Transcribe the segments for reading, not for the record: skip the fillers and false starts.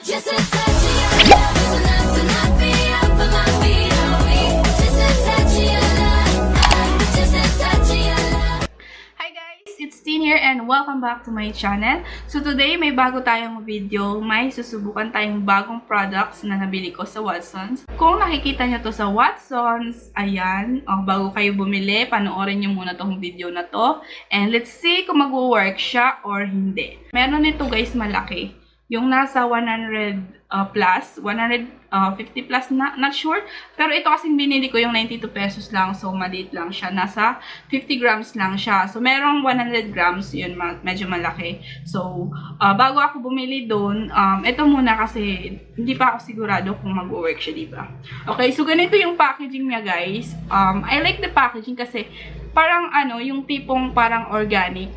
Just a touch of your love is enough to knock me off of my feet. Oh, just a touch of your love. Just a touch of your love. Hi guys! It's Tin here and welcome back to my channel. So today may bago tayong video. May susubukan tayong bagong products na nabili ko sa Watsons. Kung nakikita nyo to sa Watsons, ayan, bago kayo bumili, panoorin nyo muna tong video na to. And let's see kung mag-work siya or hindi. Meron nito guys malaki. Yung nasa 100 plus, 150 plus na, not sure. Pero ito kasing binili ko yung 92 pesos lang. So, maliit lang siya. Nasa 50 grams lang siya. So, merong 100 grams. Yun, medyo malaki. So, bago ako bumili doon, ito muna kasi hindi pa ako sigurado kung mag-work siya, diba? Okay, so ganito yung packaging niya, guys. I like the packaging kasi parang yung tipong parang organic.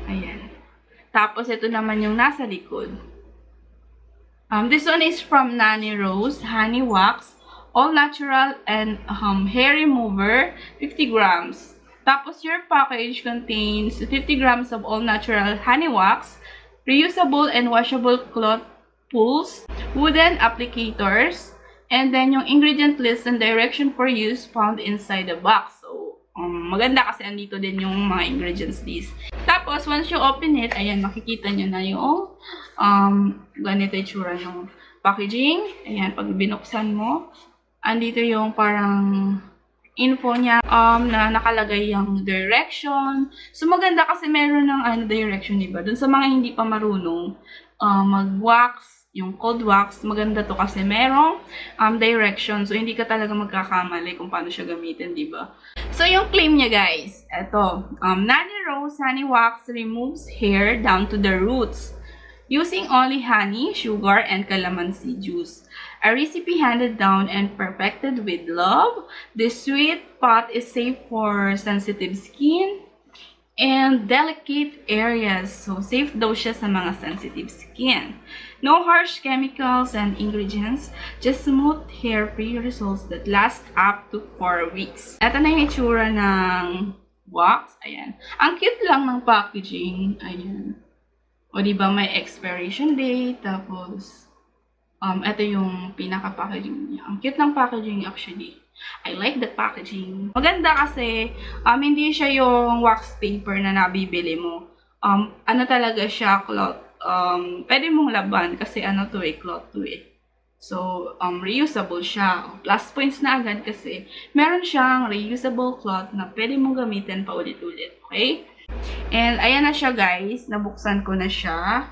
Ayan. Tapos, ito naman yung nasa likod. This one is from Nanny Rose Honey Wax. All natural and hair remover, 50 grams. Tapos, your package contains 50 grams of all natural honey wax, reusable and washable cloth pools, wooden applicators, and then yung ingredient list and direction for use found inside the box. So, maganda kasi andito din yung mga ingredients list. Tapos, once you open it, ayan, makikita nyo na yung ganito yung tsura ng packaging. Ayan, pag binuksan mo, andito yung parang info niya na nakalagay yung direction. So, maganda kasi meron ng direction, diba? Dun sa mga hindi pa marunong mag-wax, yung cold wax, maganda to kasi merong direction. So, hindi ka talaga magkakamali kung paano siya gamitin, diba? So, yung claim niya, guys, eto. Nanny Rose Honey Wax removes hair down to the roots using only honey, sugar, and calamansi juice. A recipe handed down and perfected with love. This sweet pot is safe for sensitive skin and delicate areas. So, safe daw siya sa mga sensitive skin. No harsh chemicals and ingredients, just smooth, hair-free results that last up to 4 weeks. Ito na yung itsura ng wax. Ayan. Ang cute lang ng packaging. Ayan. O, diba may expiration date. Tapos, ito yung pinaka-packaging niya. Ang cute ng packaging actually. I like the packaging. Maganda kasi, hindi siya yung wax paper na nabibili mo. Ano talaga siya, cloth. Pwede mong laban kasi cloth to eh. So, reusable siya. Plus points na agad kasi meron siyang reusable cloth na pwede mong gamitin pa ulit-ulit. Okay? And, ayan na siya guys. Nabuksan ko na siya.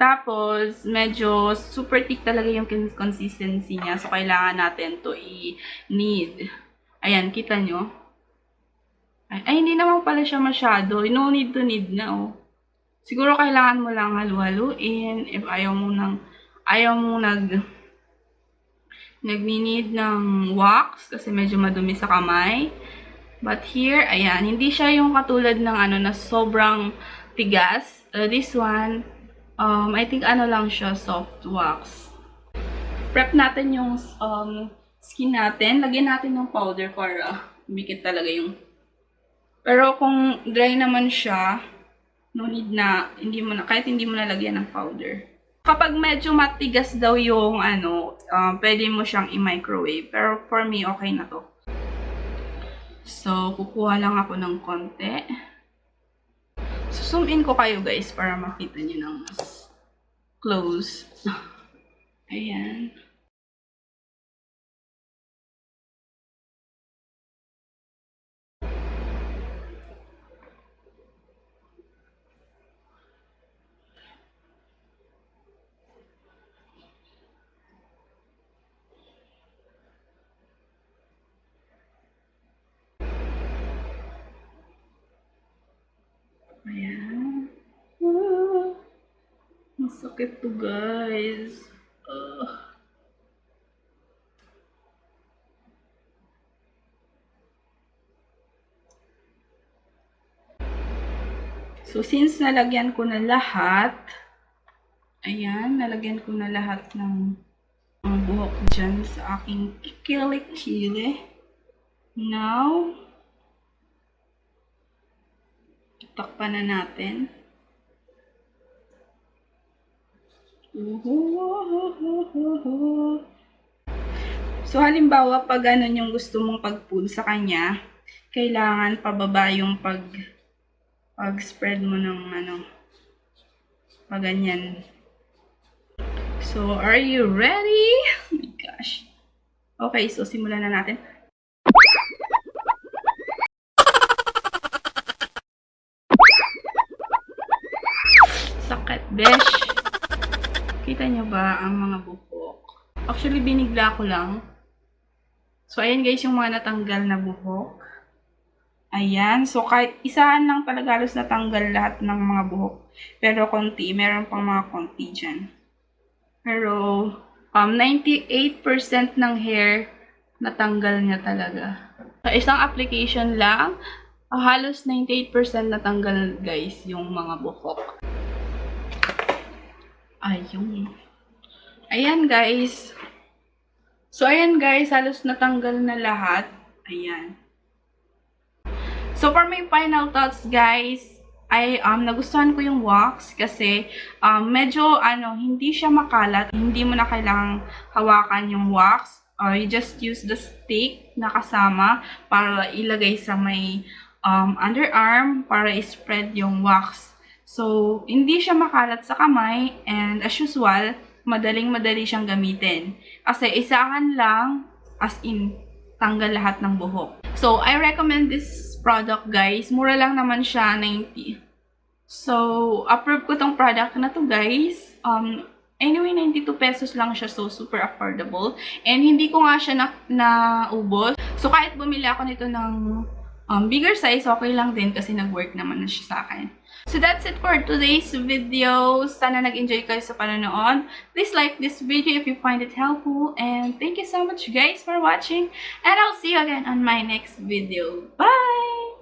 Tapos, medyo super thick talaga yung consistency niya. So, kailangan natin to i-knead. Ayan, kita nyo? Ay, hindi naman pala siya masyado. No need to knead na, oh. Siguro kailangan mo lang halu-haluin if ayaw mo nag-need ng wax kasi medyo madumi sa kamay. But here, ayan, hindi siya yung katulad ng na sobrang tigas. This one, I think lang siya, soft wax. Prep natin yung skin natin. Lagyan natin ng powder para umikit talaga yung. Pero kung dry naman siya, no need na, kahit hindi mo na lagyan ng powder. Kapag medyo matigas daw yung pwede mo siyang i-microwave. Pero for me, okay na to. So, kukuha lang ako ng konti. So, zoom in ko kayo guys para makita nyo ng mas close. Ayan. Ayan. Masakit to guys. So, since nalagyan ko na lahat, ayan, nalagyan ko na lahat ng buhok dyan sa aking kilik-kili. Now, takpan na natin. So, halimbawa, pag ganun yung gusto mong pag-pull sa kanya, kailangan pababa yung pag-spread mo ng pag ganyan. So, are you ready? Oh my gosh. Okay, so simulan na natin. Sakit, besh. Kita nyo ba ang mga buhok? Actually, binigla ko lang. So, ayan guys, yung mga natanggal na buhok. Ayan. So, kahit isahan lang talaga halos natanggal lahat ng mga buhok. Pero konti. Meron pang mga konti dyan. Pero, 98% ng hair natanggal niya talaga. Sa isang application lang, halos 98% natanggal guys yung mga buhok. Ayun. Ayan guys. So, ayan guys, halos natanggal na lahat. Ayan. So, for my final thoughts, guys, ay nagustuhan ko yung wax kasi medyo, hindi siya makalat. Hindi mo na kailangang hawakan yung wax. You just use the stick na kasama para ilagay sa may underarm para i-spread yung wax. So, hindi siya makalat sa kamay and as usual, madaling-madali siyang gamitin. Kasi isahan lang, as in, tanggal lahat ng buhok. So, I recommend this product, guys. Mura lang naman siya, 90. So, approve ko tong product na to, guys. Anyway, 92 pesos lang siya, so super affordable. And hindi ko nga siya naubos. So, kahit bumili ako nito ng bigger size, okay lang din kasi nag-work naman na siya sa akin. So, that's it for today's video. Sana nag-enjoy kayo sa panonood. Please like this video if you find it helpful. And thank you so much, guys, for watching. And I'll see you again on my next video. Bye!